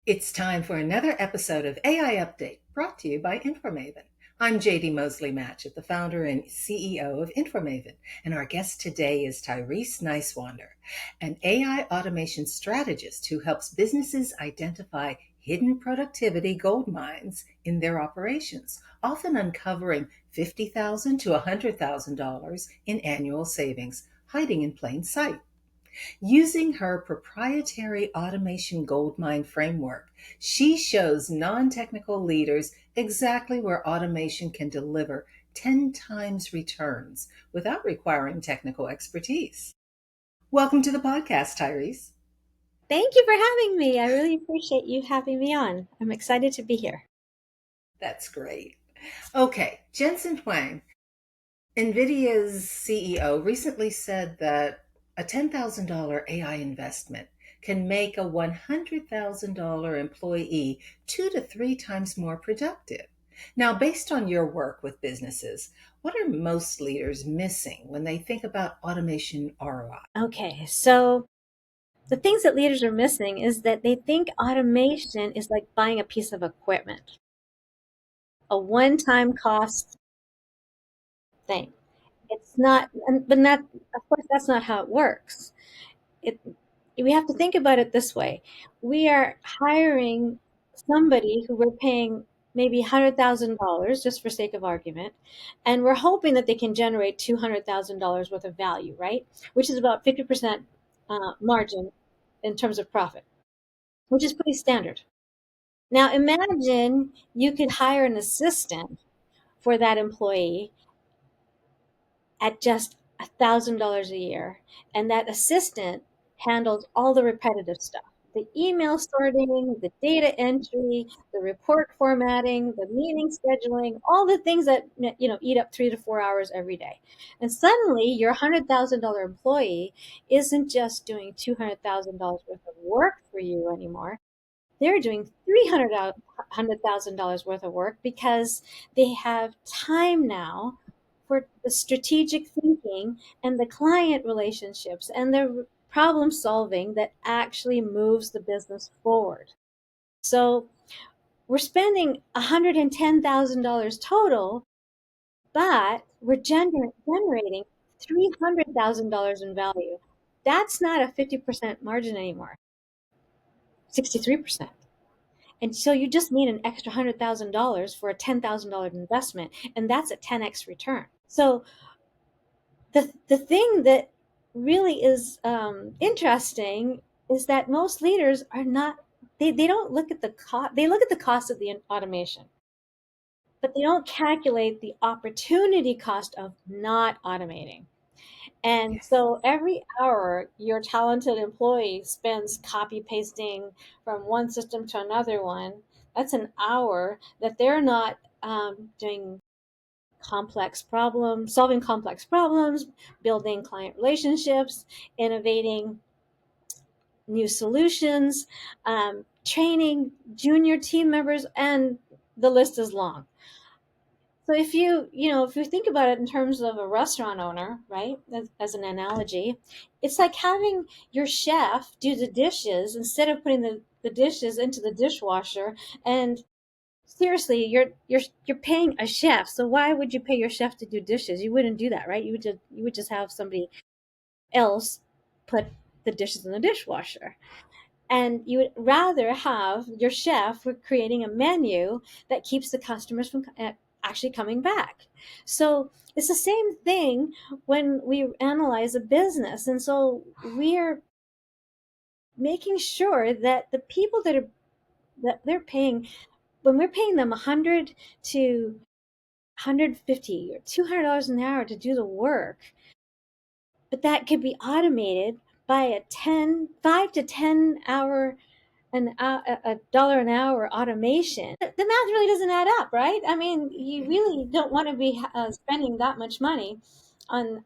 It's time for another episode of AI Update brought to you by InforMaven. I'm JD Mosley Matchett, the founder and CEO of InforMaven, and our guest today is Taireez Niswander, an AI automation strategist who helps businesses identify hidden productivity gold mines in their operations, often uncovering $50,000 to $100,000 in annual savings hiding in plain sight. Using her proprietary automation goldmine framework, she shows non technical leaders exactly where automation can deliver 10 times returns without requiring technical expertise. Welcome to the podcast, Tyrese. Thank you for having me. I really appreciate you having me on. I'm excited to be here. That's great. Okay, Jensen Huang, NVIDIA's CEO, recently said that a $10,000 AI investment can make a $100,000 employee 2 to 3 times more productive. Now, based on your work with businesses, what are most leaders missing when they think about automation ROI? Okay, so the things that leaders are missing is that they think automation is like buying a piece of equipment, a one-time cost thing. It's not, but not, of course, that's not how it works. It, we have to think about it this way. We are hiring somebody who we're paying maybe $100,000 just for sake of argument, and we're hoping that they can generate $200,000 worth of value, right? Which is about 50% margin in terms of profit, which is pretty standard. Now imagine you could hire an assistant for that employee at just $1,000 a year, and that assistant handles all the repetitive stuff: the email sorting, the data entry, the report formatting, the meeting scheduling, all the things that eat up 3 to 4 hours every day. And suddenly, your $100,000 employee isn't just doing $200,000 worth of work for you anymore. They're doing $300,000 worth of work because they have time now for the strategic thinking and the client relationships and the problem solving that actually moves the business forward. So we're spending $110,000 total, but we're generating $300,000 in value. That's not a 50% margin anymore, 63%. And so you just made an extra $100,000 for a $10,000 investment, and that's a 10x return. So the thing that really is interesting is that most leaders are not, they don't look at the cost. They look at the cost of the automation, but they don't calculate the opportunity cost of not automating. And Yes. so every hour your talented employee spends copy pasting from one system to another one, that's an hour that they're not doing solving complex problems, building client relationships, innovating new solutions, training junior team members, and the list is long. So if you think about it in terms of a restaurant owner, right, as an analogy, it's like having your chef do the dishes instead of putting the dishes into the dishwasher. And seriously, you're paying a chef. So why would you pay your chef to do dishes? You wouldn't do that, right? You would just have somebody else put the dishes in the dishwasher. And you would rather have your chef creating a menu that keeps the customers from actually coming back. So it's the same thing when we analyze a business. And so we're making sure that the people that they're paying, when we're paying them 100 to 150 or $200 an hour to do the work, but that could be automated by a 5 to 10 hour a dollar an hour automation. The math really doesn't add up, right? I mean, you really don't want to be spending that much money on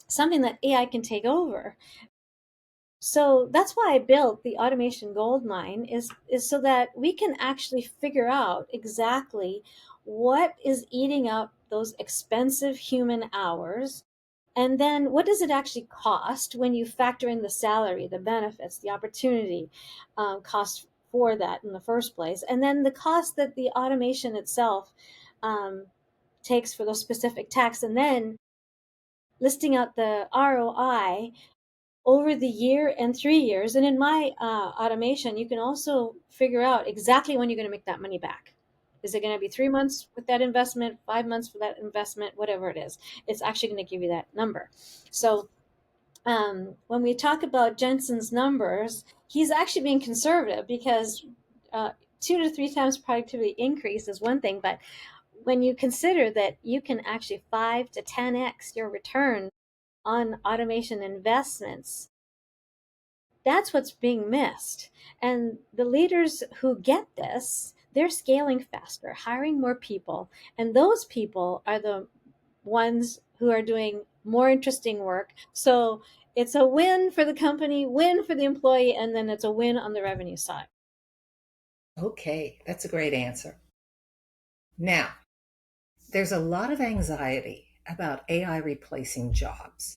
something that AI can take over. So that's why I built the automation gold mine, is so that we can actually figure out exactly what is eating up those expensive human hours, and then what does it actually cost when you factor in the salary, the benefits, the opportunity cost for that in the first place, and then the cost that the automation itself um, takes for those specific tasks, and then listing out the ROI over the year and 3 years. And in my automation, you can also figure out exactly when you're going to make that money back. Is it going to be 3 months with that investment, 5 months for that investment, whatever it is? It's actually going to give you that number. So when we talk about Jensen's numbers, he's actually being conservative because 2 to 3 times productivity increase is one thing, but when you consider that you can actually 5 to 10x your return on automation investments, that's what's being missed. And the leaders who get this, they're scaling faster, hiring more people, and those people are the ones who are doing more interesting work. So it's a win for the company, win for the employee, and then it's a win on the revenue side. Okay, that's a great answer. Now, there's a lot of anxiety about AI replacing jobs,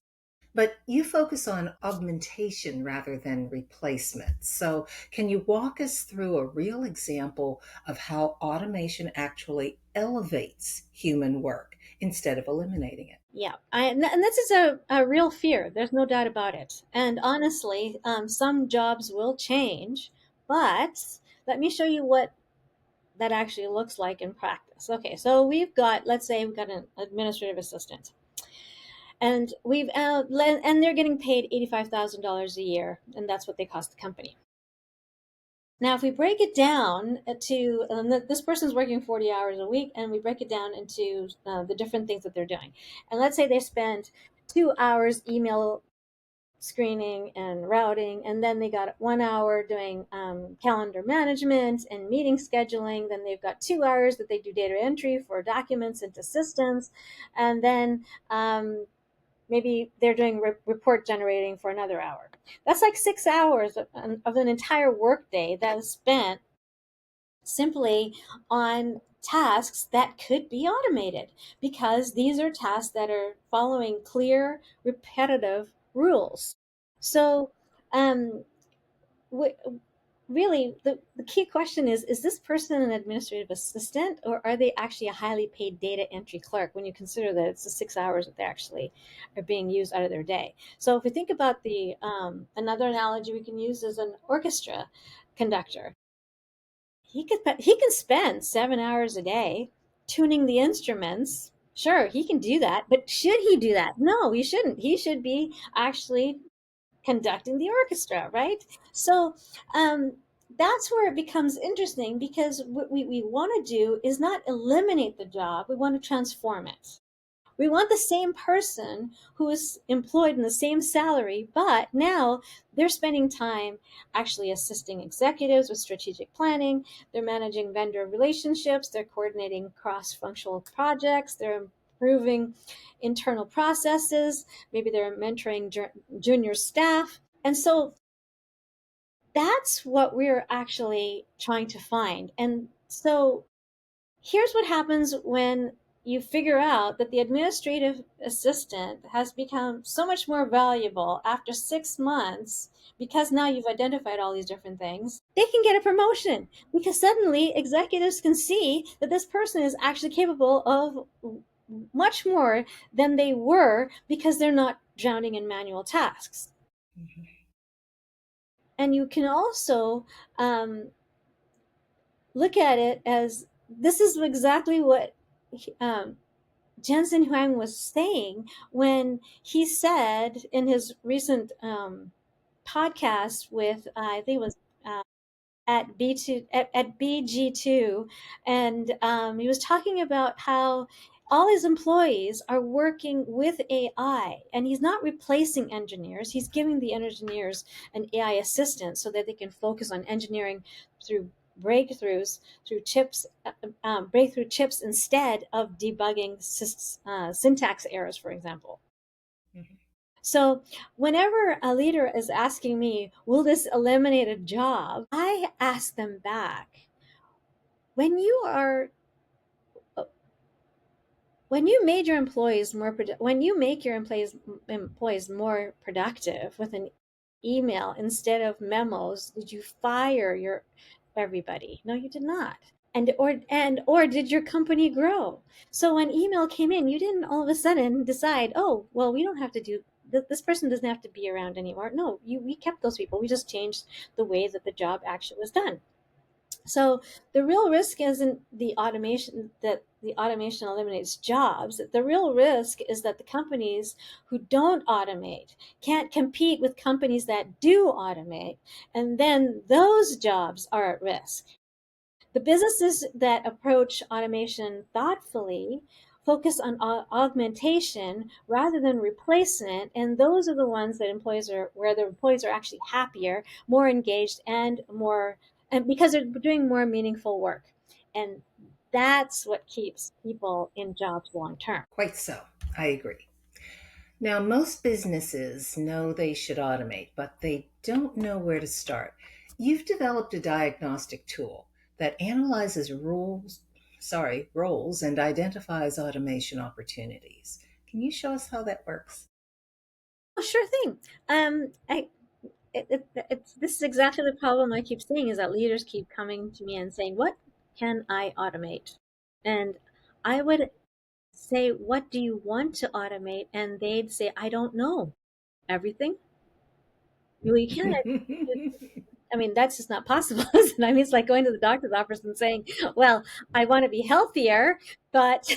but you focus on augmentation rather than replacement. So, can you walk us through a real example of how automation actually elevates human work instead of eliminating it? Yeah, and this is a real fear. There's no doubt about it. And honestly, some jobs will change, but let me show you what that actually looks like in practice. Okay, so let's say we've got an administrative assistant, and and they're getting paid $85,000 a year, and that's what they cost the company. Now, if we break it down to this person's working 40 hours a week, and we break it down into the different things that they're doing, and let's say they spend 2 hours email screening and routing, and then they got 1 hour doing calendar management and meeting scheduling. Then they've got 2 hours that they do data entry for documents into systems, and then maybe they're doing report generating for another hour. That's like 6 hours of an entire workday that is spent simply on tasks that could be automated, because these are tasks that are following clear, repetitive rules. So, um, really, the key question is this person an administrative assistant, or are they actually a highly paid data entry clerk when you consider that it's the 6 hours that they actually are being used out of their day? So, if we think about the another analogy we can use is an orchestra conductor. He can spend 7 hours a day tuning the instruments. Sure, he can do that, but should he do that? No, he shouldn't. He should be actually conducting the orchestra, right? So that's where it becomes interesting, because what we want to do is not eliminate the job, we want to transform it. We want the same person who is employed in the same salary, but now they're spending time actually assisting executives with strategic planning. They're managing vendor relationships. They're coordinating cross functional projects. They're improving internal processes. Maybe they're mentoring junior staff. And so that's what we're actually trying to find. And so here's what happens when you figure out that the administrative assistant has become so much more valuable after 6 months, because now you've identified all these different things. They can get a promotion because suddenly executives can see that this person is actually capable of much more than they were, because they're not drowning in manual tasks. And you can also look at it as this is exactly what Jensen Huang was saying when he said in his recent podcast with I think it was at BG2, and he was talking about how all his employees are working with AI, and he's not replacing engineers. He's giving the engineers an AI assistant so that they can focus on engineering through breakthroughs through chips, breakthrough chips, instead of debugging syntax errors, for example. Mhm. So, whenever a leader is asking me, will this eliminate a job? I ask them back, when you are when you made your employees when you make your employees more productive with an email instead of memos, did you fire your everybody? No, you did not. And or did your company grow? So when email came in, you didn't all of a sudden decide, oh, well, we don't have to do this person doesn't have to be around anymore. No, we kept those people. We just changed the way that the job actually was done. So the real risk isn't the automation eliminates jobs. The real risk is that the companies who don't automate can't compete with companies that do automate, and then those jobs are at risk. The businesses that approach automation thoughtfully focus on augmentation rather than replacement, and those are the ones that employees are where the employees are actually happier, more engaged, and because they're doing more meaningful work. And that's what keeps people in jobs long term. Quite so. I agree. Now, most businesses know they should automate, but they don't know where to start. You've developed a diagnostic tool that analyzes roles and identifies automation opportunities. Can you show us how that works? Oh, sure thing. I it's this is exactly the problem I keep seeing is that leaders keep coming to me and saying, "What can I automate?" And I would say, "What do you want to automate?" And they'd say, "I don't know. Everything." Well, you can't. I mean, that's just not possible. Isn't it? I mean, it's like going to the doctor's office and saying, "Well, I want to be healthier, but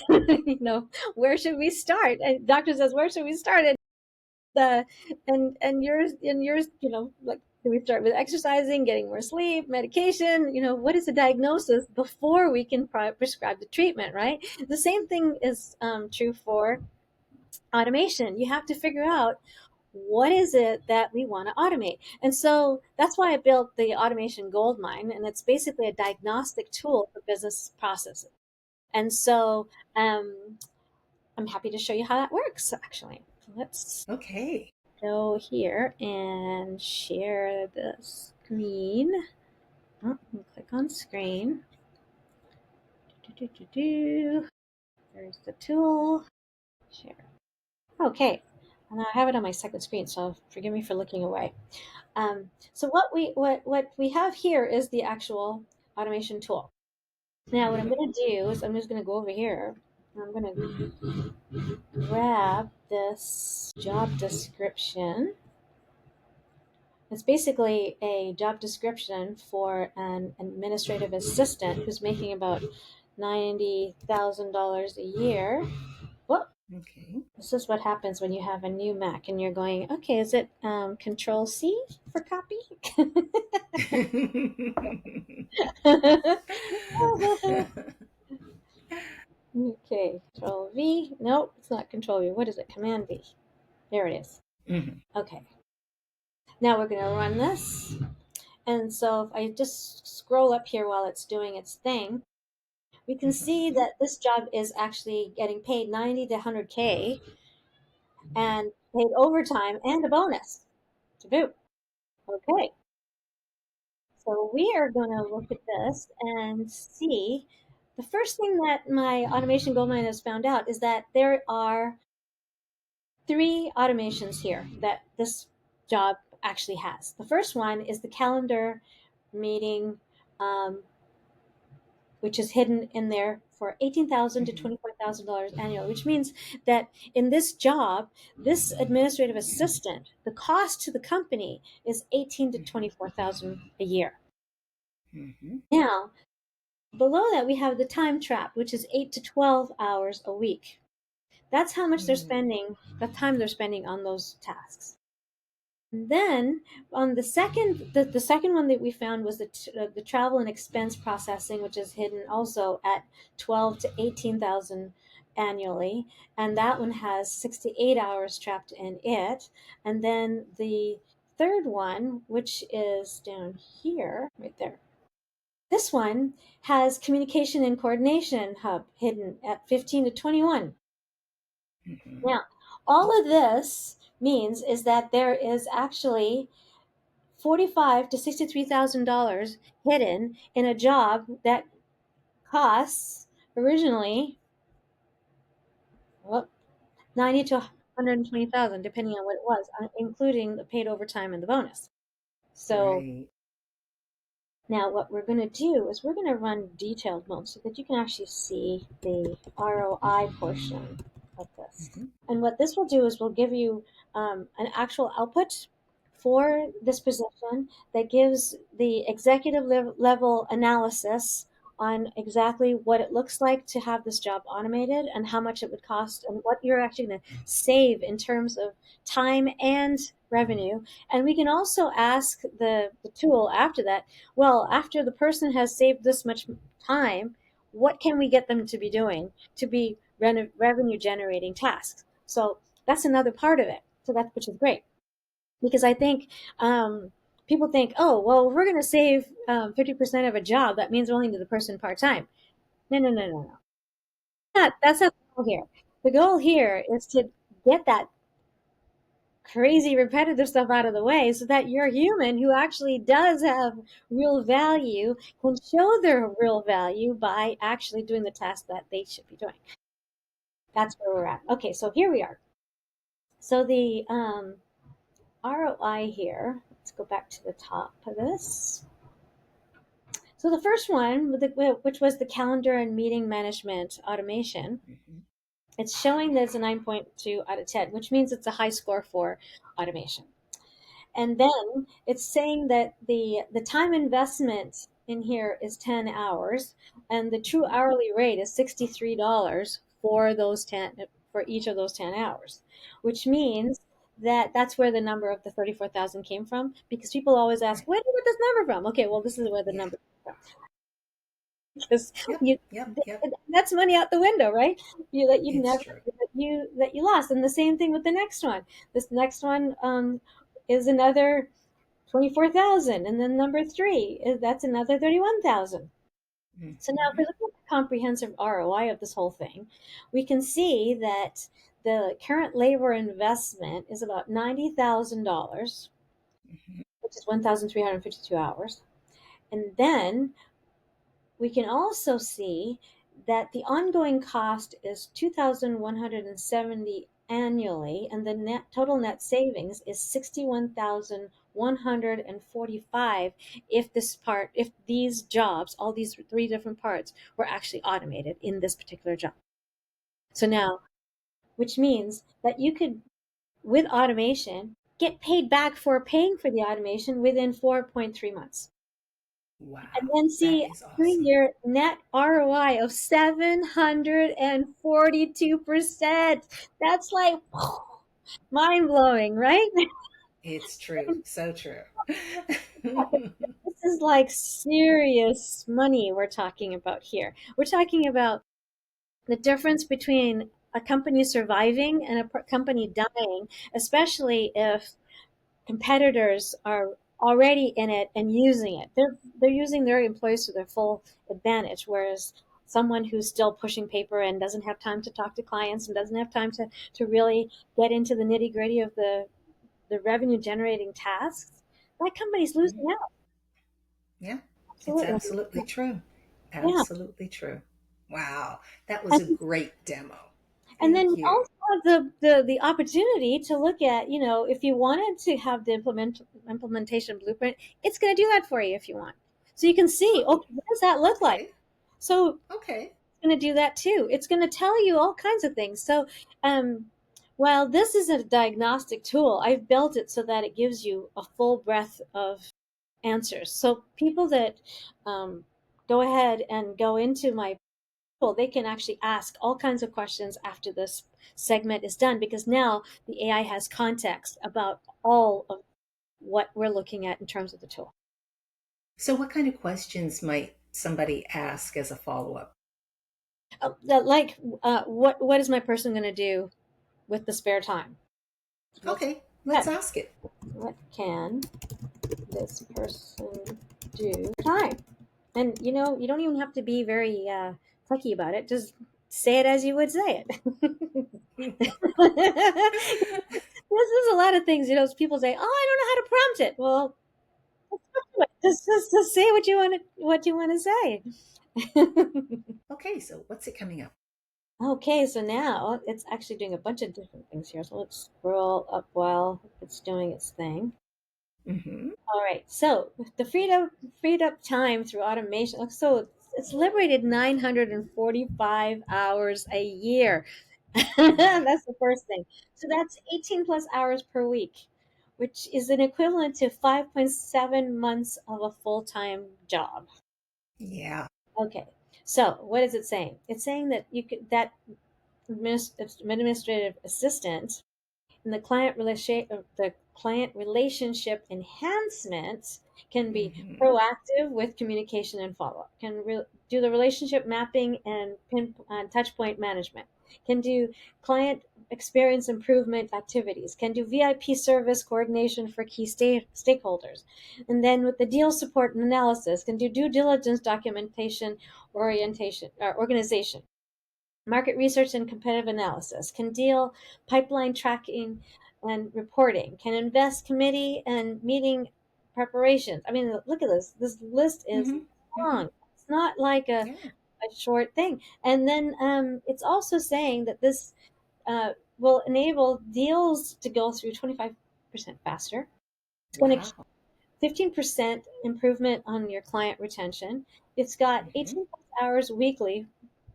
where should we start?" And doctor says, "Where should we start?" The and yours, like, do we start with exercising, getting more sleep, medication? What is the diagnosis before we can prescribe the treatment, right? The same thing is true for automation. You have to figure out what is it that we want to automate. And so that's why I built the automation gold mine, and it's basically a diagnostic tool for business processes. And so I'm happy to show you how that works, actually. Let's Okay. go here and share the screen. Oh, click on screen. There's the tool. Share. Okay. And I have it on my second screen, so forgive me for looking away. So what we have here is the actual automation tool. Now what I'm going to do is I'm just going to go over here. I'm going to grab this job description. It's basically a job description for an administrative assistant who's making about $90,000 a year. Well, Okay. this is what happens when you have a new Mac and you're going, okay, is it Control C for copy? Okay, Control V. Nope, it's not Control V. What is it? Command V. There it is. Mhm. Okay. Now we're going to run this. And so if I just scroll up here while it's doing its thing, we can see Mhm. that this job is actually getting paid 90 to 100K and paid overtime and a bonus to boot. Okay. So we are going to look at this and see. The first thing that my automation goldmine has found out is that there are three automations here that this job actually has. The first one is the calendar meeting, um, which is hidden in there for $18,000 to Mhm. $24,000 annually, which means that in this job, this administrative assistant, the cost to the company is 18 to Mhm. 24,000 a year. Mhm. Now, below that, we have the time trap, which is 8 to 12 hours a week. That's how much they're Mhm. spending, the time they're spending on those tasks. And then on the second one that we found was the travel and expense processing, which is hidden also at 12 to 18,000 annually, and that one has 68 hours trapped in it. And then the third one, which is down here, right there. This one has communication and coordination hub hidden at 15 to 21. Mhm. Now, all of this means is that there is actually 45 to $63,000 hidden in a job that costs originally, well, 90 to 120,000 depending on what it was, including the paid overtime and the bonus. So Right. Now, what we're going to do is we're going to run detailed mode so that you can actually see the ROI portion of this. Hmm. And what this will do is will give you an actual output for this position that gives the executive level analysis on exactly what it looks like to have this job automated and how much it would cost and what you're actually going to save in terms of time and revenue. And we can also ask the tool after that, well, after the person has saved this much time, what can we get them to be doing to be revenue generating tasks? So that's another part of it. So that, which is great, because I think people think, oh, well, if we're going to save 50% of a job, that means we only need the person part time. No, no, no, no, no. That's not the goal here. The goal here is to get that crazy repetitive stuff out of the way so that your human who actually does have real value can show their real value by actually doing the task that they should be doing. That's where we're at. Okay, so here we are. So the ROI here, let's go back to the top of this. So the first one, which was the calendar and meeting management automation, Hmm. it's showing that it's a 9.2 out of 10, which means it's a high score for automation. And then it's saying that the time investment in here is 10 hours, and the true Hmm. hourly rate is $63 for those 10 for each of those 10 hours, which means that that's where the number of the 34,000 came from, because people always ask, Right. where do you get this number from? Okay, well, this is where the Yeah. number came from, because Yep. you Yep. Yep. that's money out the window, right? You It's never true. that you lost. And the same thing with the next one. This next one is another 24,000. And then number three, that's another 31,000. So now if we Hmm. look at the comprehensive ROI of this whole thing, we can see that the current labor investment is about $90,000, Hmm. which is 1,352 hours. And then we can also see that the ongoing cost is 2,170 annually, and the total net savings is 61,145 if these jobs, all these three different parts, were actually automated in this particular job. So now, which means that you could, with automation, get paid back for paying for the automation within 4.3 months. And Wow. then That see a is awesome. 3-year net ROI of 742%. That's like mind blowing, right? It's true. So true. This is like serious money we're talking about here. We're talking about the difference between a company surviving and a company dying, especially if competitors are already in it and using it. They're using their employees to their full advantage, whereas someone who's still pushing paper and doesn't have time to talk to clients and doesn't have time to really get into the nitty gritty of the revenue generating tasks, that company's losing Mhm. out. Yeah, it's Absolutely. absolutely true. Yeah. Absolutely true. Wow. That was a And great demo. And then Thank you you. also have the opportunity to look at, if you wanted to have the implementation blueprint, it's going to do that for you if you want. So you can see, Oh, okay, what does that look like? okay. So Okay. it's going to do that too. It's going to tell you all kinds of things. So while this is a diagnostic tool, I've built it so that it gives you a full breadth of answers. So people that go ahead and go into my they can actually ask all kinds of questions after this segment is done, because now the AI has context about all of what we're looking at in terms of the tool. So, what kind of questions might somebody ask as a follow up? Like, what is my person going to do with the spare time? Let's Okay, let's yeah, ask it. what can this person do time? And you don't even have to be very clicky about it. Just say it as you would say it. There's a lot of things, people say, "Oh, I don't know how to prompt it." Well, just say what you want to say. Okay, so what's it coming up? Okay, so now it's actually doing a bunch of different things here. So let's scroll up while it's doing its thing. Mm-hmm. All right. So the freed up time through automation. So it's liberated 945 hours a year. Wow. That's the first thing. So that's 18 plus hours per week, which is an equivalent to 5.7 months of a full-time job. Yeah. Okay. So what is it saying? It's saying that that administrative assistant and the client relationship enhancement can be Mm-hmm. proactive with communication and follow-up, can do the relationship mapping and touch point management, can do client experience improvement activities, can do VIP service coordination for key stakeholders, and then with the deal support and analysis can do due diligence documentation orientation or organization, market research and competitive analysis, can deal pipeline tracking and reporting, can invest committee and meeting preparations. I mean, look at this. This list is Mm-hmm. Mm-hmm. long. It's not like Yeah. a short thing. And then it's also saying that this will enable deals to go through 25% faster. It's going to Wow. 15% improvement on your client retention. It's got Mm-hmm. 18 plus hours weekly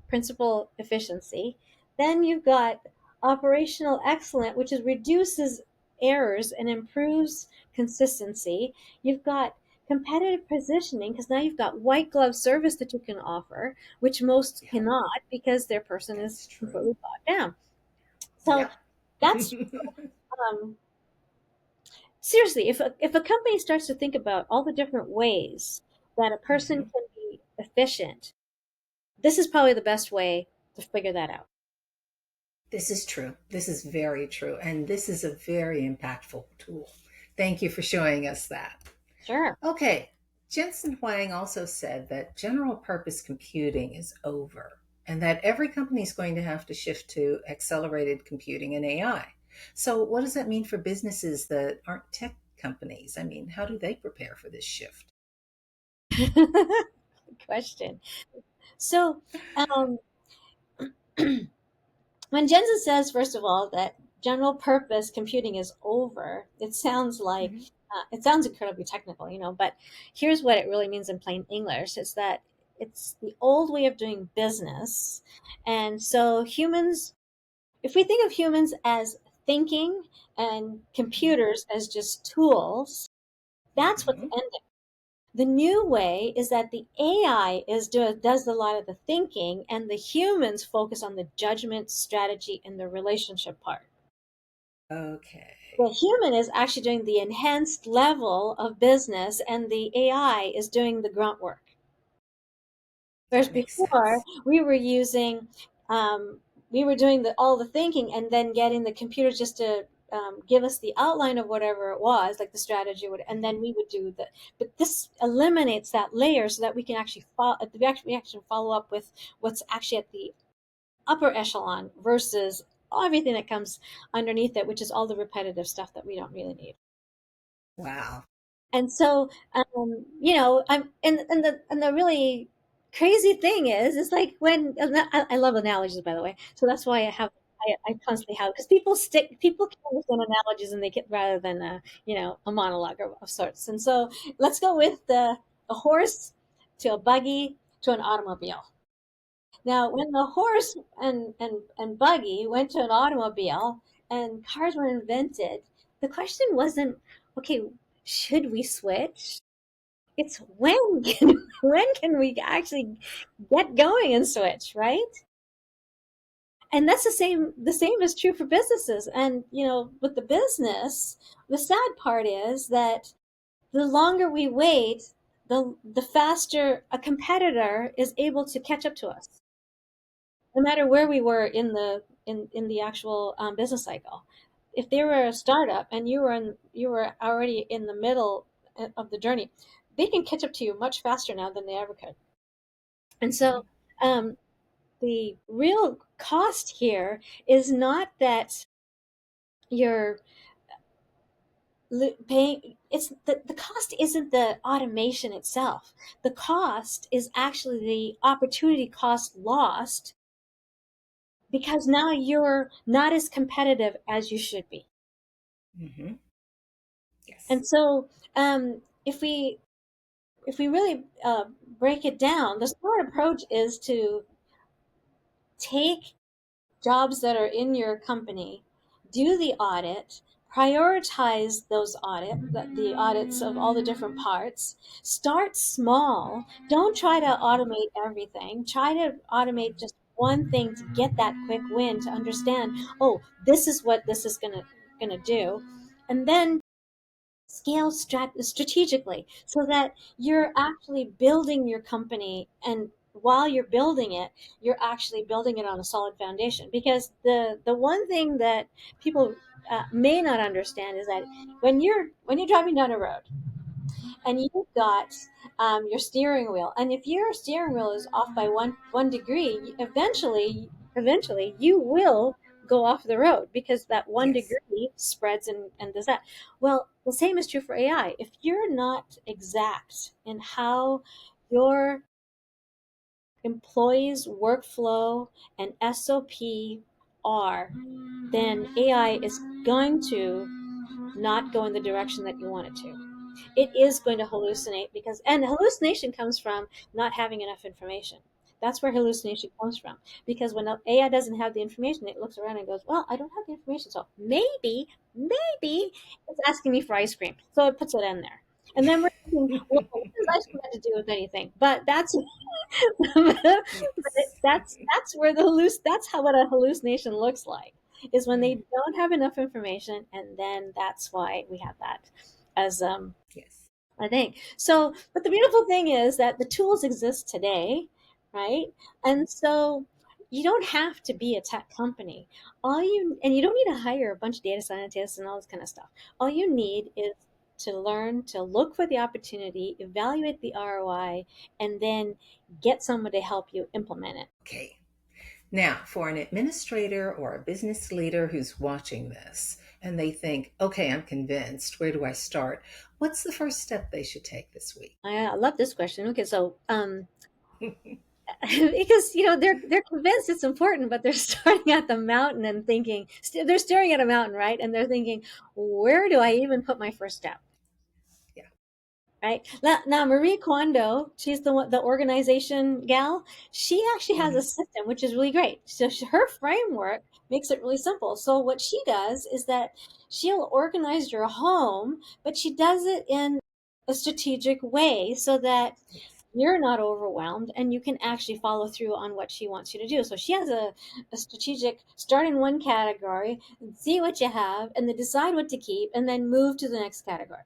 principal efficiency. Then you've got operational excellence, which is reduces errors and improves consistency. You've got competitive positioning because now you've got white glove service that you can offer, which most Yep. cannot because their person is That's true. completely bogged down. So Yep. that's um, seriously, if a company starts to think about all the different ways that a person Mm-hmm. can be efficient, this is probably the best way to figure that out. This is true. This is very true. And this is a very impactful tool. Thank you for showing us that. Sure. Okay. Jensen Huang also said that general purpose computing is over and that every company is going to have to shift to accelerated computing and AI. So, what does that mean for businesses that aren't tech companies? I mean, how do they prepare for this shift? Good question. So, um, when Jensen says, first of all, that general purpose computing is over, Mhm. it sounds incredibly technical, but here's what it really means in plain English is that it's the old way of doing business. And so humans, if we think of humans as thinking and computers as just tools, that's what's Mhm. ending. The new way is that the AI does a lot of the thinking, and the humans focus on the judgment, strategy, and the relationship part. Okay. The human is actually doing the enhanced level of business, and the AI is doing the grunt work. Whereas That makes before sense. um, we were doing all the thinking and then getting the computer just to give us the outline of whatever it was, like the strategy, and then Mhm. we would do the. But this eliminates that layer so that we can actually follow up with what's actually at the upper echelon versus everything that comes underneath it, which is all the repetitive stuff that we don't really need. Wow. And so, I'm and the really crazy thing is like when I love analogies, by the way. So that's why I constantly have because people can understand analogies and they get rather than a monologue of sorts. And so let's go with a horse to a buggy to an automobile. Now, when the horse and buggy went to an automobile and cars were invented, the question wasn't, okay, should we switch? It's when can we actually get going and switch, right? And that's the same is true for businesses. And with the business, the sad part is that the longer we wait, the faster a competitor is able to catch up to us no matter where we were in the actual business cycle. If they were a startup and you were already in the middle of the journey, they can catch up to you much faster now than they ever could. And so Mhm. um, the real cost here is not that you're paying. It's the cost isn't the automation itself. The cost is actually the opportunity cost lost because now you're not as competitive as you should be. Mhm. And so, if we really break it down, the smart approach is to take jobs that are in your company, do the audit, prioritize those the audits of all the different parts. Start small. Don't try to automate everything. Try to automate just one thing to get that quick win to understand, oh, this is what this is gonna do. And then scale strategically so that you're actually building your company, and while you're building it, you're actually building it on a solid foundation. Because the one thing that people may not understand is that when you're driving down a road and you've got your steering wheel, and if your steering wheel is off by one degree, eventually you will go off the road, because that one Yes. degree spreads and does that. Well, the same is true for AI. If you're not exact in how your employees workflow and SOP are, then AI is going to not go in the direction that you want it to. It is going to hallucinate, and hallucination comes from not having enough information. That's where hallucination comes from. Because when AI doesn't have the information, it looks around and goes, well, I don't have the information, so maybe it's asking me for ice cream, so it puts it in there. And then we're thinking, well, what does ice cream have to do with anything? But that's Yes. that's where that's how what a hallucination looks like, is when they Mhm. don't have enough information, and then that's why we have that as Yes. I think. So, but the beautiful thing is that the tools exist today, right? And so you don't have to be a tech company. And you don't need to hire a bunch of data scientists and all this kind of stuff. All you need is to learn to look for the opportunity, evaluate the ROI, and then get someone to help you implement it. Okay. Now, for an administrator or a business leader who's watching this and they think, okay, I'm convinced, where do I start? What's the first step they should take this week? I love this question. Okay, so because they're convinced it's important, but they're starting at the mountain and thinking they're staring at a mountain, right? And they're thinking, where do I even put my first step? Yeah. Right now, Marie Kondo, she's the organization gal. She actually has a Mhm. system which is really great. So her framework makes it really simple. So what she does is that she'll organize your home, but she does it in a strategic way so that Yes. you're not overwhelmed and you can actually follow through on what she wants you to do. So she has a strategic start in one category, see what you have, and then decide what to keep, and then move to the next category.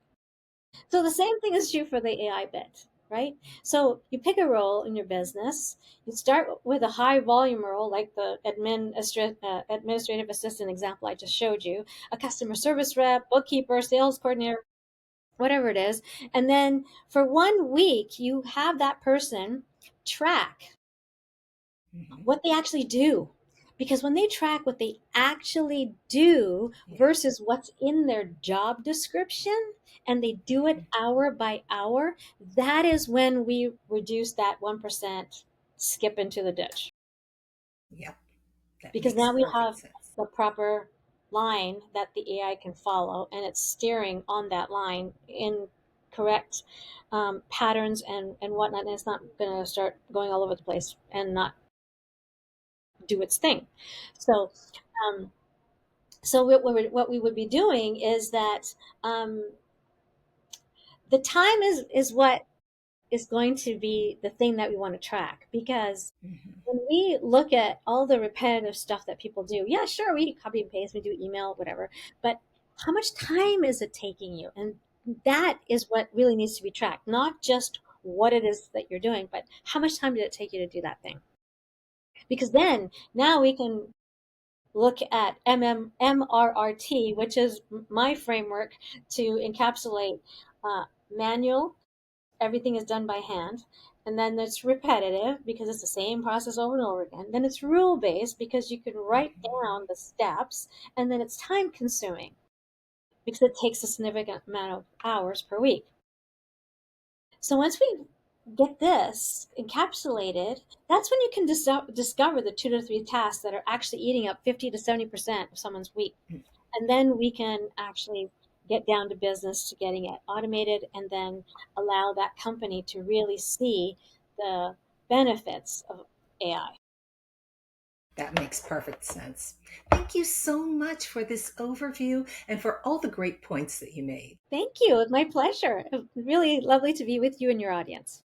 So the same thing is true for the AI bit, right? So you pick a role in your business. You start with a high volume role, like the administrative assistant example I just showed you, a customer service rep, bookkeeper, sales coordinator, whatever it is. And then for 1 week, you have that person track Hmm. what they actually do. Because when they track what they actually do Yeah. versus what's in their job description, and they do it hour by hour, that is when we reduce that 1% skip into the ditch. Yep. That Because makes now we perfect have sense. the proper line that the AI can follow, and it's steering on that line in correct patterns and whatnot, and it's not going to start going all over the place and not do its thing. So, um, so what we would be doing is that um, the time is what is going to be the thing that we want to track. Because Hmm. when we look at all the repetitive stuff that people do, yeah, sure, we copy and paste, we do email, whatever, but how much time is it taking you? And that is what really needs to be tracked, not just what it is that you're doing, but how much time did it take you to do that thing? Because then now we can look at MRRT, which is my framework to encapsulate manual, everything is done by hand. And then it's repetitive because it's the same process over and over again. Then it's rule based because you can write Hmm. down the steps. And then it's time consuming because it takes a significant amount of hours per week. So once we get this encapsulated, that's when you can discover the 2 to 3 tasks that are actually eating up 50 to 70% of someone's week. And then we can actually get down to business to getting it automated, and then allow that company to really see the benefits of AI. That makes perfect sense. Thank you so much for this overview and for all the great points that you made. Thank you. It's my pleasure. Really lovely to be with you and your audience.